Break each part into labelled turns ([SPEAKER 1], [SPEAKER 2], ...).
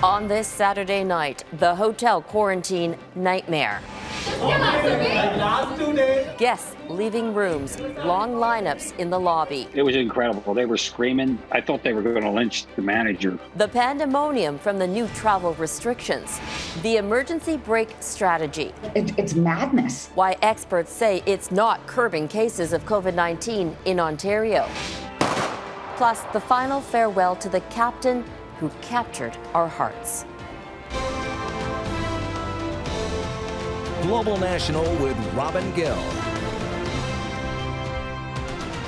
[SPEAKER 1] On this Saturday night, the hotel quarantine nightmare. Guests leaving rooms, long lineups in the lobby.
[SPEAKER 2] It was incredible. They were screaming. I thought they were going to lynch the manager.
[SPEAKER 1] The pandemonium from the new travel restrictions. The emergency brake strategy.
[SPEAKER 3] It's madness.
[SPEAKER 1] Why experts say it's not curbing cases of COVID-19 in Ontario. Plus, the final farewell to the captain who captured our hearts.
[SPEAKER 4] Global National with Robin Gill.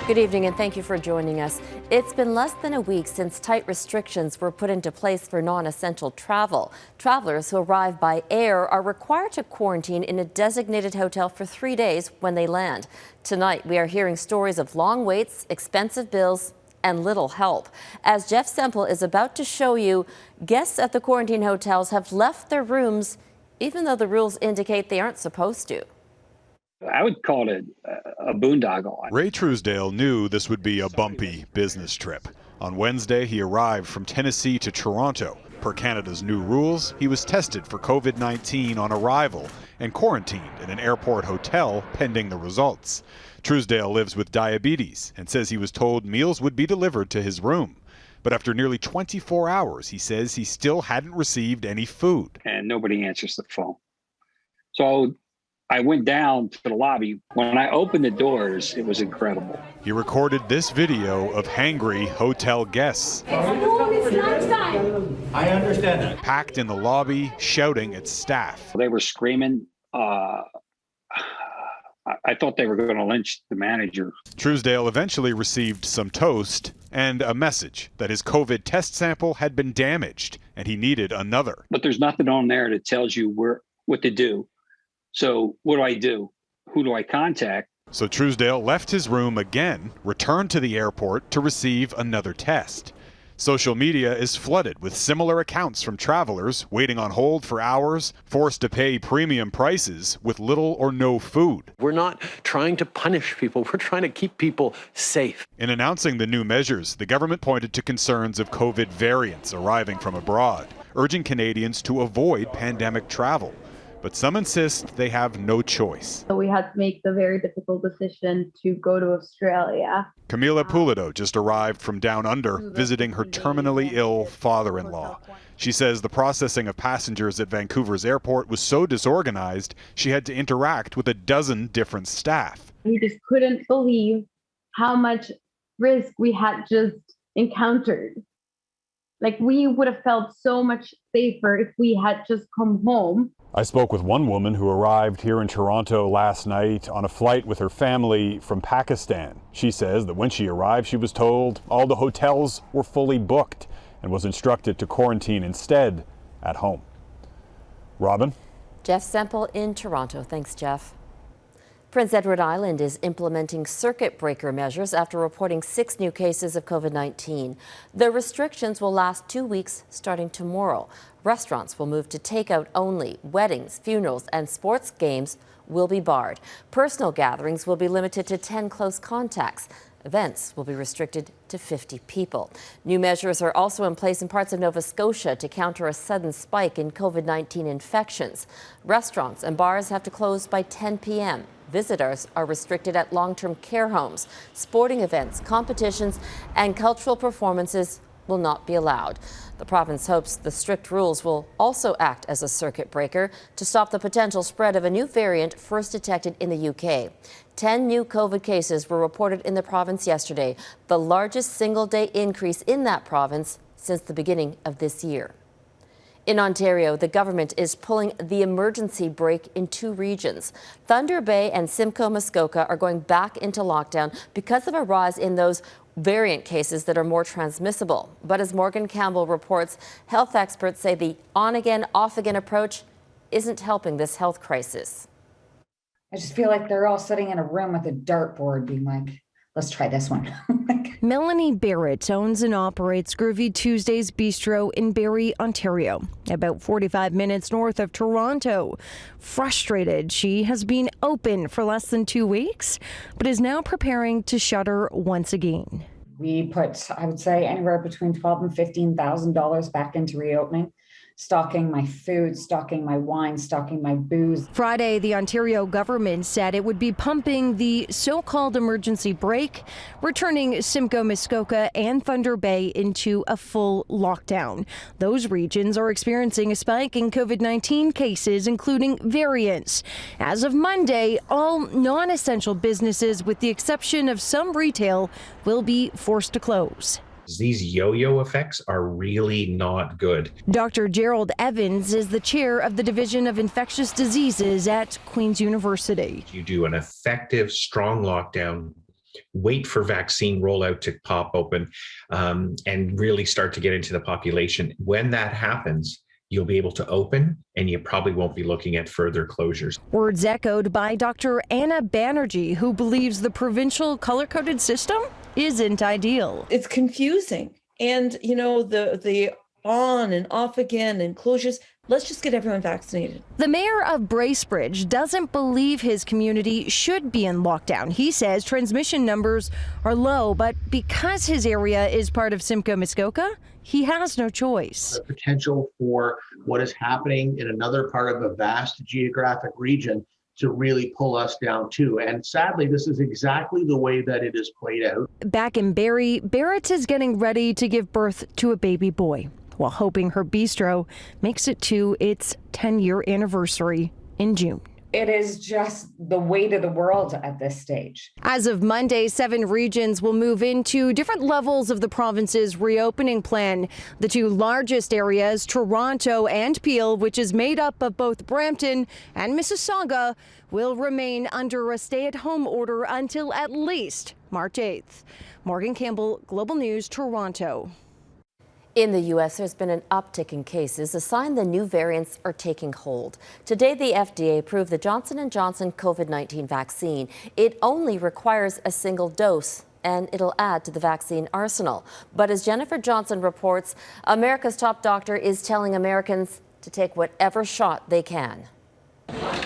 [SPEAKER 1] Good evening and thank you for joining us. It's been less than a week since tight restrictions were put into place for non-essential travel. Travelers who arrive by air are required to quarantine in a designated hotel for 3 days when they land. Tonight, we are hearing stories of long waits, expensive bills, and little help. As Jeff Semple is about to show you, guests at the quarantine hotels have left their rooms even though the rules indicate they aren't supposed to.
[SPEAKER 2] I would call it a boondoggle.
[SPEAKER 5] Ray Truesdale knew this would be a bumpy business trip. On Wednesday, he arrived from Tennessee to Toronto. Per Canada's new rules, he was tested for COVID-19 on arrival and quarantined in an airport hotel pending the results. Truesdale lives with diabetes and says he was told meals would be delivered to his room. But after nearly 24 hours, he says he still hadn't received any food.
[SPEAKER 2] And nobody answers the phone. So I went down to the lobby. When I opened the doors, it was incredible.
[SPEAKER 5] He recorded this video of hangry hotel guests.
[SPEAKER 6] It's lunchtime.
[SPEAKER 7] I understand that.
[SPEAKER 5] Packed in the lobby, shouting at staff.
[SPEAKER 2] They were screaming. I thought they were going to lynch the manager.
[SPEAKER 5] Truesdale eventually received some toast and a message that his COVID test sample had been damaged and he needed another.
[SPEAKER 2] But there's nothing on there that tells you what to do. So what do I do? Who do I contact?
[SPEAKER 5] So Truesdale left his room again, returned to the airport to receive another test. Social media is flooded with similar accounts from travelers waiting on hold for hours, forced to pay premium prices with little or no food.
[SPEAKER 8] We're not trying to punish people. We're trying to keep people safe.
[SPEAKER 5] In announcing the new measures, the government pointed to concerns of COVID variants arriving from abroad, urging Canadians to avoid pandemic travel. But some insist they have no choice.
[SPEAKER 9] So we had to make the very difficult decision to go to Australia.
[SPEAKER 5] Camila Pulido just arrived from down under, visiting her terminally ill father-in-law. She says the processing of passengers at Vancouver's airport was so disorganized, she had to interact with a dozen different staff.
[SPEAKER 9] We just couldn't believe how much risk we had just encountered. Like, we would have felt so much safer if we had just come home.
[SPEAKER 5] I spoke with one woman who arrived here in Toronto last night on a flight with her family from Pakistan. She says that when she arrived, she was told all the hotels were fully booked and was instructed to quarantine instead at home. Robin?
[SPEAKER 1] Jeff Semple in Toronto. Thanks, Jeff. Prince Edward Island is implementing circuit breaker measures after reporting 6 new cases of COVID-19. The restrictions will last 2 weeks starting tomorrow. Restaurants will move to takeout only. Weddings, funerals, and sports games will be barred. Personal gatherings will be limited to 10 close contacts. Events will be restricted to 50 people. New measures are also in place in parts of Nova Scotia to counter a sudden spike in COVID-19 infections. Restaurants and bars have to close by 10 p.m. Visitors are restricted at long-term care homes. Sporting events, competitions, and cultural performances will not be allowed. The province hopes the strict rules will also act as a circuit breaker to stop the potential spread of a new variant first detected in the UK. 10 new COVID cases were reported in the province yesterday, the largest single-day increase in that province since the beginning of this year. In Ontario, the government is pulling the emergency brake in 2 regions. Thunder Bay and Simcoe Muskoka are going back into lockdown because of a rise in those variant cases that are more transmissible. But as Morganne Campbell reports, health experts say the on-again, off-again approach isn't helping this health crisis.
[SPEAKER 3] I just feel like they're all sitting in a room with a dartboard being like, let's try this one.
[SPEAKER 10] Melanie Barrett owns and operates Groovy Tuesdays Bistro in Barrie, Ontario, about 45 minutes north of Toronto. Frustrated, she has been open for less than 2 weeks, but is now preparing to shutter once again.
[SPEAKER 3] We put, I would say, anywhere between $12,000 and $15,000 back into reopening, stocking my food, stocking my wine, stocking my booze.
[SPEAKER 10] Friday, the Ontario government said it would be pumping the so-called emergency brake, returning Simcoe, Muskoka and Thunder Bay into a full lockdown. Those regions are experiencing a spike in COVID-19 cases, including variants. As of Monday, all non-essential businesses, with the exception of some retail, will be forced to close.
[SPEAKER 7] These yo-yo effects are really not good.
[SPEAKER 10] Dr. Gerald Evans is the chair of the Division of Infectious Diseases at Queen's University.
[SPEAKER 7] You do an effective, strong lockdown, wait for vaccine rollout to pop open, and really start to get into the population. When that happens, you'll be able to open, and you probably won't be looking at further closures.
[SPEAKER 10] Words echoed by Dr. Anna Banerjee, who believes the provincial color-coded system isn't ideal.
[SPEAKER 11] It's confusing. And, you know, the on and off again and closures. Let's just get everyone vaccinated.
[SPEAKER 10] The mayor of Bracebridge doesn't believe his community should be in lockdown. He says transmission numbers are low, but because his area is part of Simcoe, Muskoka, he has no choice.
[SPEAKER 12] The potential for what is happening in another part of a vast geographic region to really pull us down too. And sadly, this is exactly the way that it is played out.
[SPEAKER 10] Back in Barrie, Barrett is getting ready to give birth to a baby boy, while hoping her bistro makes it to its 10-year anniversary in June.
[SPEAKER 3] It is just the weight of the world at this stage.
[SPEAKER 10] As of Monday, 7 regions will move into different levels of the province's reopening plan. The 2 largest areas, Toronto and Peel, which is made up of both Brampton and Mississauga, will remain under a stay-at-home order until at least March 8th. Morganne Campbell, Global News, Toronto.
[SPEAKER 1] In the U.S., there's been an uptick in cases, a sign the new variants are taking hold. Today, the FDA approved the Johnson & Johnson COVID-19 vaccine. It only requires a single dose, and it'll add to the vaccine arsenal. But as Jennifer Johnson reports, America's top doctor is telling Americans to take whatever shot they can.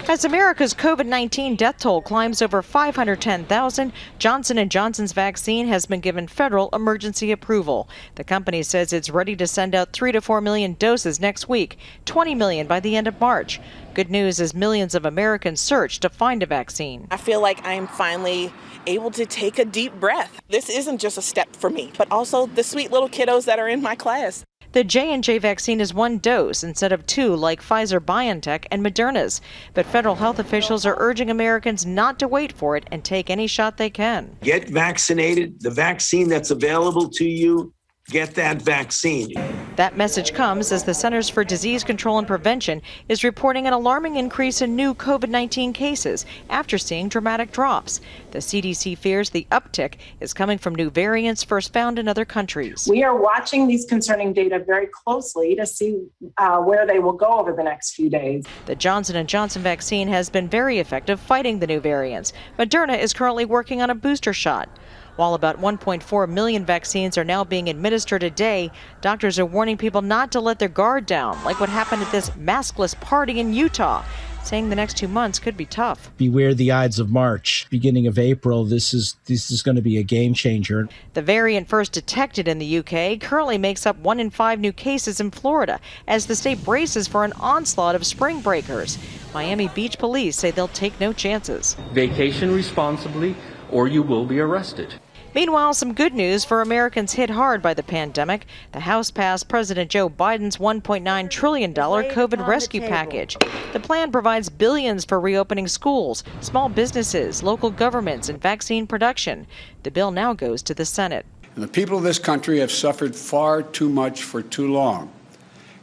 [SPEAKER 13] As America's COVID-19 death toll climbs over 510,000, Johnson & Johnson's vaccine has been given federal emergency approval. The company says it's ready to send out 3 to 4 million doses next week, 20 million by the end of March. Good news as millions of Americans search to find a vaccine.
[SPEAKER 14] I feel like I'm finally able to take a deep breath. This isn't just a step for me, but also the sweet little kiddos that are in my class.
[SPEAKER 13] The J&J vaccine is 1 dose instead of 2 like Pfizer-BioNTech and Moderna's. But federal health officials are urging Americans not to wait for it and take any shot they can.
[SPEAKER 15] Get vaccinated. The vaccine that's available to you, get that vaccine.
[SPEAKER 13] That message comes as the Centers for Disease Control and Prevention is reporting an alarming increase in new COVID-19 cases after seeing dramatic drops. The CDC fears the uptick is coming from new variants first found in other countries.
[SPEAKER 16] We are watching these concerning data very closely to see where they will go over the next few days.
[SPEAKER 13] The Johnson & Johnson vaccine has been very effective fighting the new variants. Moderna is currently working on a booster shot. While about 1.4 million vaccines are now being administered a day, doctors are warning people not to let their guard down, like what happened at this maskless party in Utah, saying the next 2 months could be tough.
[SPEAKER 17] Beware the Ides of March. Beginning of April, this is going to be a game changer.
[SPEAKER 13] The variant first detected in the UK currently makes up 1 in 5 new cases in Florida, as the state braces for an onslaught of spring breakers. Miami Beach police say they'll take no chances.
[SPEAKER 18] Vacation responsibly, or you will be arrested.
[SPEAKER 13] Meanwhile, some good news for Americans hit hard by the pandemic. The House passed President Joe Biden's $1.9 trillion COVID rescue package. The plan provides billions for reopening schools, small businesses, local governments, and vaccine production. The bill now goes to the Senate.
[SPEAKER 19] And the people of this country have suffered far too much for too long.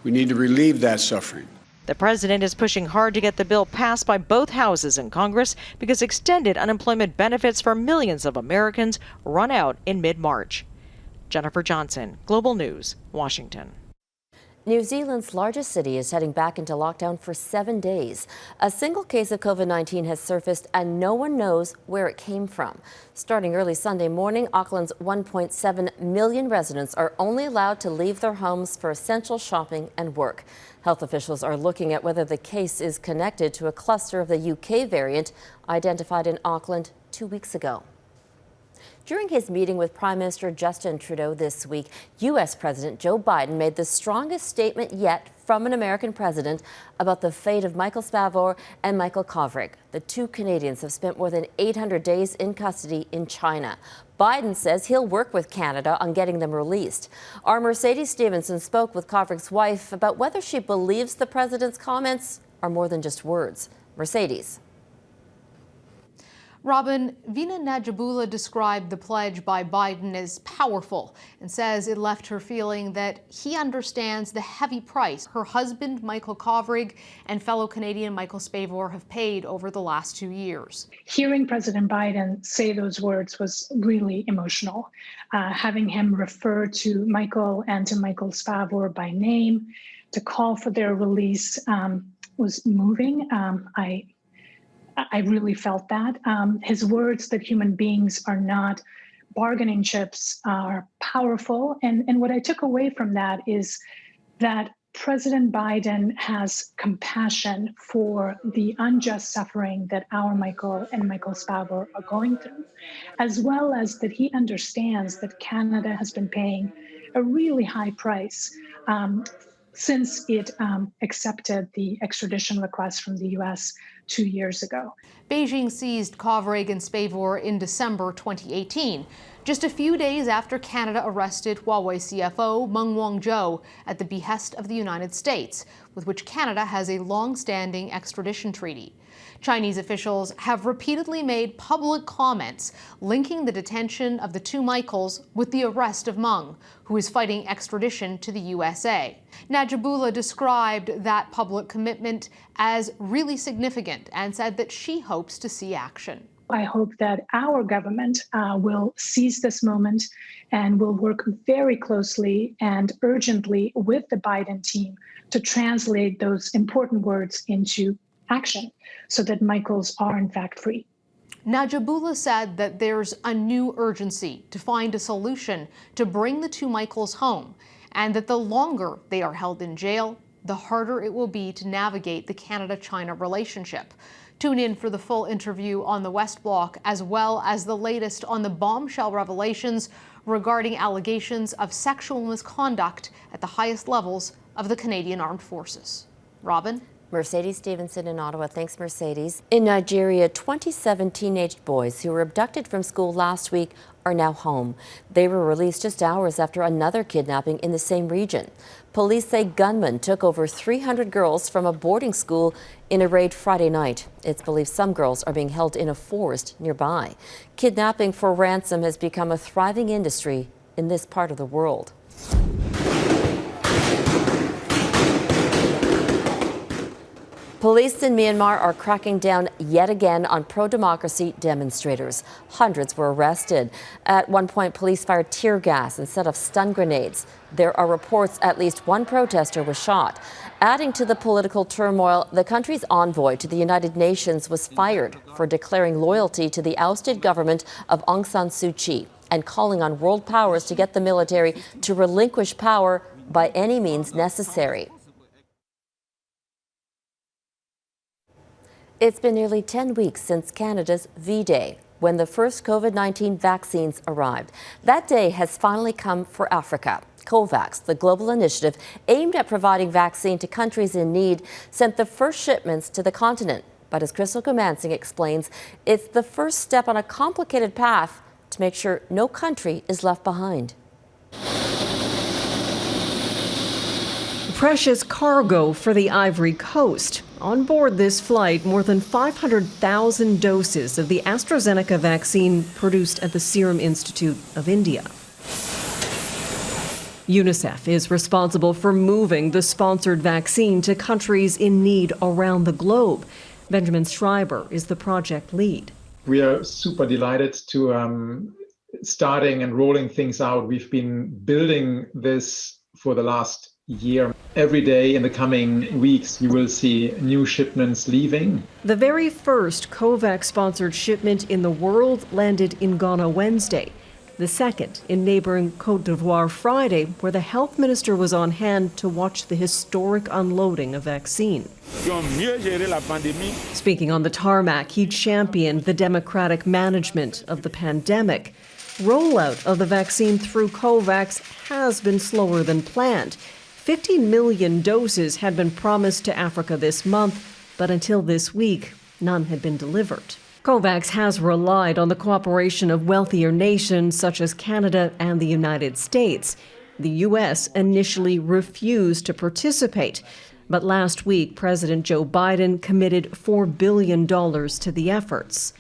[SPEAKER 19] We need to relieve that suffering.
[SPEAKER 13] The president is pushing hard to get the bill passed by both houses in Congress because extended unemployment benefits for millions of Americans run out in mid-March. Jennifer Johnson, Global News, Washington.
[SPEAKER 1] New Zealand's largest city is heading back into lockdown for 7 days. A single case of COVID-19 has surfaced and no one knows where it came from. Starting early Sunday morning, Auckland's 1.7 million residents are only allowed to leave their homes for essential shopping and work. Health officials are looking at whether the case is connected to a cluster of the UK variant identified in Auckland 2 weeks ago. During his meeting with Prime Minister Justin Trudeau this week, U.S. President Joe Biden made the strongest statement yet from an American president about the fate of Michael Spavor and Michael Kovrigs. The two Canadians have spent more than 800 days in custody in China. Biden says he'll work with Canada on getting them released. Our Mercedes Stevenson spoke with Kovrigs' wife about whether she believes the president's comments are more than just words. Mercedes.
[SPEAKER 20] Robin, Veena Najibullah described the pledge by Biden as powerful and says it left her feeling that he understands the heavy price her husband, Michael Kovrigs, and fellow Canadian Michael Spavor have paid over the last 2 years.
[SPEAKER 21] Hearing President Biden say those words was really emotional. Having him refer to Michael and to Michael Spavor by name, to call for their release was moving. I really felt that. His words that human beings are not bargaining chips are powerful. And what I took away from that is that President Biden has compassion for the unjust suffering that our Michael and Michael Spavor are going through, as well as that he understands that Canada has been paying a really high price since it accepted the extradition request from the U.S. 2 years ago.
[SPEAKER 20] Beijing seized Kovrigs and Spavor in December 2018, just a few days after Canada arrested Huawei CFO Meng Wanzhou at the behest of the United States, with which Canada has a long-standing extradition treaty. Chinese officials have repeatedly made public comments linking the detention of the two Michaels with the arrest of Meng, who is fighting extradition to the USA. Najibullah described that public commitment as really significant and said that she hopes to see action.
[SPEAKER 21] I hope that our government will seize this moment and will work very closely and urgently with the Biden team to translate those important words into action so that Michaels are in fact free.
[SPEAKER 20] Najibullah said that there's a new urgency to find a solution to bring the two Michaels home, and that the longer they are held in jail, the harder it will be to navigate the Canada-China relationship. Tune in for the full interview on the West Block, as well as the latest on the bombshell revelations regarding allegations of sexual misconduct at the highest levels of the Canadian Armed Forces. Robin?
[SPEAKER 1] Mercedes Stevenson in Ottawa. Thanks, Mercedes. In Nigeria, 27 teenage boys who were abducted from school last week are now home. They were released just hours after another kidnapping in the same region. Police say gunmen took over 300 girls from a boarding school in a raid Friday night. It's believed some girls are being held in a forest nearby. Kidnapping for ransom has become a thriving industry in this part of the world. Police in Myanmar are cracking down yet again on pro-democracy demonstrators. Hundreds were arrested. At one point, police fired tear gas and set off stun grenades. There are reports at least one protester was shot. Adding to the political turmoil, the country's envoy to the United Nations was fired for declaring loyalty to the ousted government of Aung San Suu Kyi and calling on world powers to get the military to relinquish power by any means necessary. It's been nearly 10 weeks since Canada's V-Day, when the first COVID-19 vaccines arrived. That day has finally come for Africa. COVAX, the global initiative aimed at providing vaccine to countries in need, sent the first shipments to the continent. But as Goomansingh explains, it's the first step on a complicated path to make sure no country is left behind.
[SPEAKER 22] Precious cargo for the Ivory Coast. On board this flight, more than 500,000 doses of the AstraZeneca vaccine produced at the Serum Institute of India. UNICEF is responsible for moving the sponsored vaccine to countries in need around the globe. Benjamin Schreiber is the project lead.
[SPEAKER 23] We are super delighted to starting and rolling things out. We've been building this for the last year. Every day in the coming weeks, you will see new shipments leaving.
[SPEAKER 22] The very first COVAX-sponsored shipment in the world landed in Ghana Wednesday. The second in neighboring Côte d'Ivoire Friday, where the health minister was on hand to watch the historic unloading of vaccine. Speaking on the tarmac, he championed the democratic management of the pandemic. Rollout of the vaccine through COVAX has been slower than planned. 50 million doses had been promised to Africa this month, but until this week, none had been delivered. COVAX has relied on the cooperation of wealthier nations such as Canada and the United States. The U.S. initially refused to participate, but last week, President Joe Biden committed $4 billion to the efforts.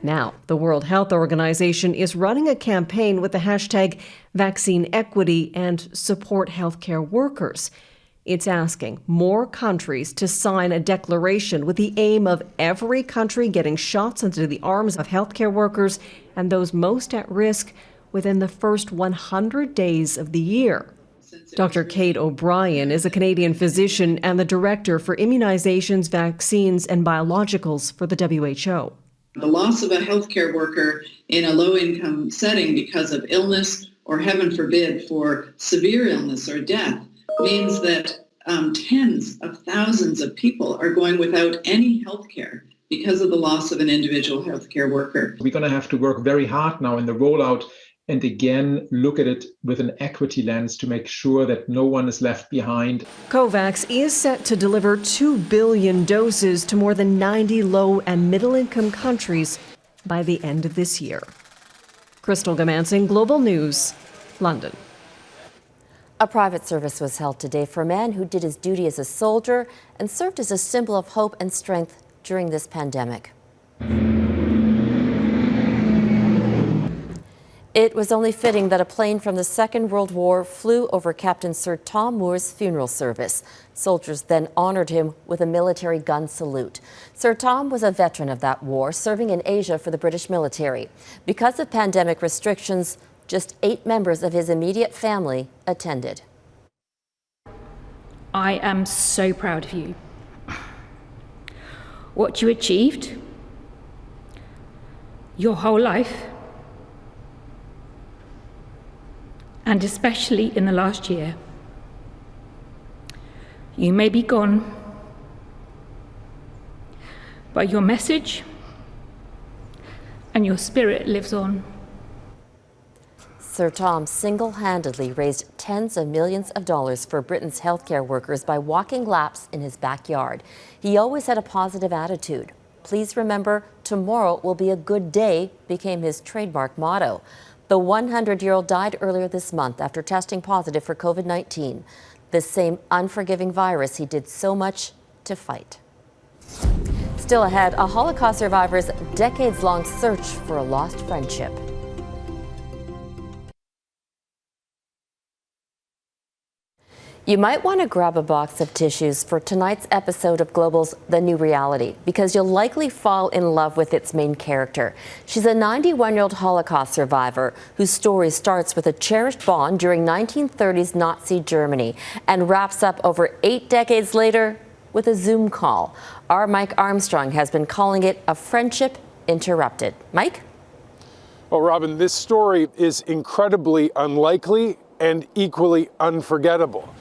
[SPEAKER 22] Now, the World Health Organization is running a campaign with the hashtag Vaccine Equity and Support Healthcare Workers. It's asking more countries to sign a declaration with the aim of every country getting shots into the arms of healthcare workers and those most at risk within the first 100 days of the year. Dr. Kate O'Brien is a Canadian physician and the director for immunizations, vaccines, and biologicals for the WHO.
[SPEAKER 2] The loss of a healthcare worker in a low-income setting because of illness or, heaven forbid, for severe illness or death means that tens of thousands of people are going without any health care because of the loss of an individual healthcare worker.
[SPEAKER 23] We're going to have to work very hard now in the rollout and again look at it with an equity lens to make sure that no one is left behind.
[SPEAKER 22] COVAX is set to deliver 2 billion doses to more than 90 low and middle-income countries by the end of this year. Crystal Goomansingh, Global News, London.
[SPEAKER 1] A private service was held today for a man who did his duty as a soldier and served as a symbol of hope and strength during this pandemic. It was only fitting that a plane from the Second World War flew over Captain Sir Tom Moore's funeral service. Soldiers then honored him with a military gun salute. Sir Tom was a veteran of that war, serving in Asia for the British military. Because of pandemic restrictions, just 8 members of his immediate family attended.
[SPEAKER 4] I am so proud of you. What you achieved, your whole life, and especially in the last year. You may be gone, but your message and your spirit lives on.
[SPEAKER 1] Sir Tom single-handedly raised tens of millions of dollars for Britain's healthcare workers by walking laps in his backyard. He always had a positive attitude. Please remember, tomorrow will be a good day became his trademark motto. The 100-year-old died earlier this month after testing positive for COVID-19, the same unforgiving virus he did so much to fight. Still ahead, a Holocaust survivor's decades-long search for a lost friendship. You might want to grab a box of tissues for tonight's episode of Global's The New Reality, because you'll likely fall in love with its main character. She's a 91-year-old Holocaust survivor whose story starts with a cherished bond during 1930s Nazi Germany and wraps up over 8 decades later with a Zoom call. Our Mike Armstrong has been calling it a friendship interrupted. Mike?
[SPEAKER 6] Well, Robin, this story is incredibly unlikely and equally unforgettable.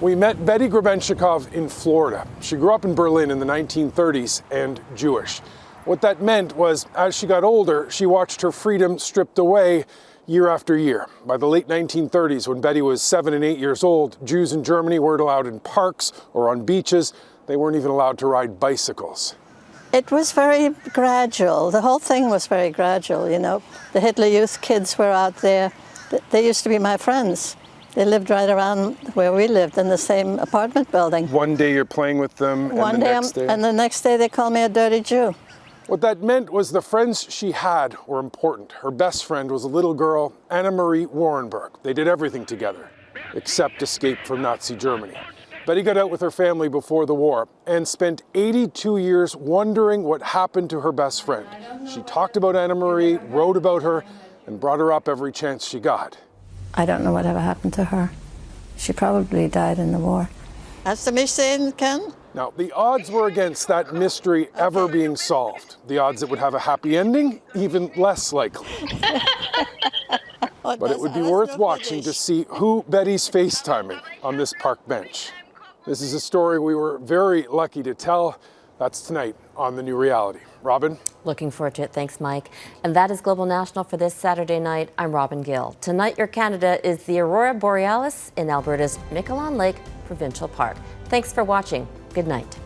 [SPEAKER 6] We met Betty Grebenshchikov in Florida. She grew up in Berlin in the 1930s and Jewish. What that meant was, as she got older, she watched her freedom stripped away year after year. By the late 1930s, when Betty was 7 and 8 years old, Jews in Germany weren't allowed in parks or on beaches. They weren't even allowed to ride bicycles.
[SPEAKER 24] It was very gradual. The whole thing was very gradual, you know. The Hitler Youth kids were out there. They used to be my friends. They lived right around where we lived in the same apartment building.
[SPEAKER 6] One day you're playing with them, and
[SPEAKER 24] the next day they call me a dirty Jew.
[SPEAKER 6] What that meant was the friends she had were important. Her best friend was a little girl, Anna Marie Warrenberg. They did everything together, except escape from Nazi Germany. Betty got out with her family before the war and spent 82 years wondering what happened to her best friend. She talked about Anna Marie, wrote about her, and brought her up every chance she got.
[SPEAKER 24] I don't know whatever happened to her. She probably died in the war. Hast du mich sehen können?
[SPEAKER 6] Now, the odds were against that mystery ever being solved. The odds it would have a happy ending, even less likely. But it would be worth watching to see who Betty's FaceTiming on this park bench. This is a story we were very lucky to tell. That's tonight on The New Reality. Robin?
[SPEAKER 1] Looking forward to it. Thanks, Mike. And that is Global National for this Saturday night. I'm Robin Gill. Tonight, your Canada is the Aurora Borealis in Alberta's Miquelon Lake Provincial Park. Thanks for watching. Good night.